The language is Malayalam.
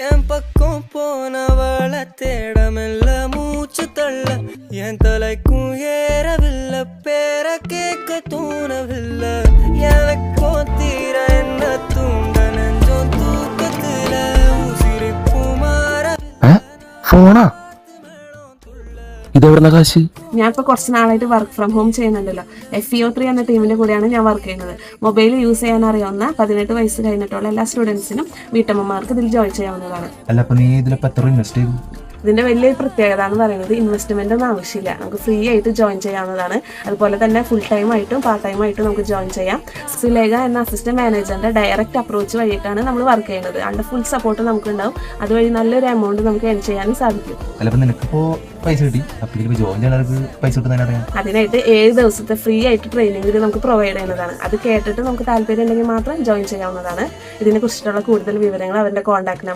என் பக்கம் போனவள தேடமெல்ல மூச்சு தள்ள என் தலைக்கும் ஏறவில்லை பேர கேட்க தூணவில்லை எனக்கோ தீர என்ன தூண்ட நெஞ்சோம் தூக்கத்துல உசிரிப்பு ഫോണാ ഇതെവിടുന്ന കാശ്? ഞാൻ ഇപ്പോൾ കുറച്ച് നാളായിട്ട് വർക്ക് ഫ്രം ഹോം ചെയ്യുന്നുണ്ടല്ലോ. FEO3 എന്ന ടീമിന്റെ കൂടെയാണ് ഞാൻ വർക്ക് ചെയ്യുന്നത്. മൊബൈൽ യൂസ് ചെയ്യാൻ അറിയാവുന്ന 18 വയസ്സ് കഴിഞ്ഞിട്ടുള്ള എല്ലാ സ്റ്റുഡൻസിനും വീട്ടമ്മമാർക്ക് ഇതിൽ ജോയിൻ ചെയ്യാവുന്നതാണ്. അല്ല, അപ്പൊ നീ ഇതിലിപ്പോ എത്ര ഇൻവെസ്റ്റ് ചെയ്തു? ഇതിന്റെ വലിയൊരു പ്രത്യേകത എന്ന് പറയുന്നത് ഇൻവെസ്റ്റ്മെന്റ് ഒന്നും ആവശ്യമില്ല. നമുക്ക് ഫ്രീ ആയിട്ട് ജോയിൻ ചെയ്യാവുന്നതാണ്. അതുപോലെ തന്നെ ഫുൾ ടൈം ആയിട്ടും പാർട്ട് ടൈം ആയിട്ടും നമുക്ക് ജോയിൻ ചെയ്യാം. സുലേഖ എന്ന അസിസ്റ്റന്റ് മാനേജറിന്റെ ഡയറക്റ്റ് അപ്രോച്ച് വഴിയിട്ടാണ് നമ്മൾ വർക്ക് ചെയ്യുന്നത്. അതിന്റെ ഫുൾ സപ്പോർട്ട് നമുക്ക് ഉണ്ടാവും. അതുവഴി നല്ലൊരു എമൗണ്ട് നമുക്ക് ഏൺ ചെയ്യാനും സാധിക്കും. പൈസ കിട്ടി ജോയിൻ ചെയ്യാൻ പൈസ കിട്ടുന്നതിനറിയാം. അതിനായിട്ട് 7 ദിവസത്തെ ഫ്രീ ആയിട്ട് ട്രെയിനിങ് നമുക്ക് പ്രൊവൈഡ് ചെയ്യുന്നതാണ്. അത് കേട്ടിട്ട് നമുക്ക് താല്പര്യം ഉണ്ടെങ്കിൽ മാത്രം ജോയിൻ ചെയ്യാവുന്നതാണ്. ഇതിനെ കുറിച്ചിട്ടുള്ള കൂടുതൽ വിവരങ്ങൾ അവരുടെ കോൺടാക്ട് നമ്പർ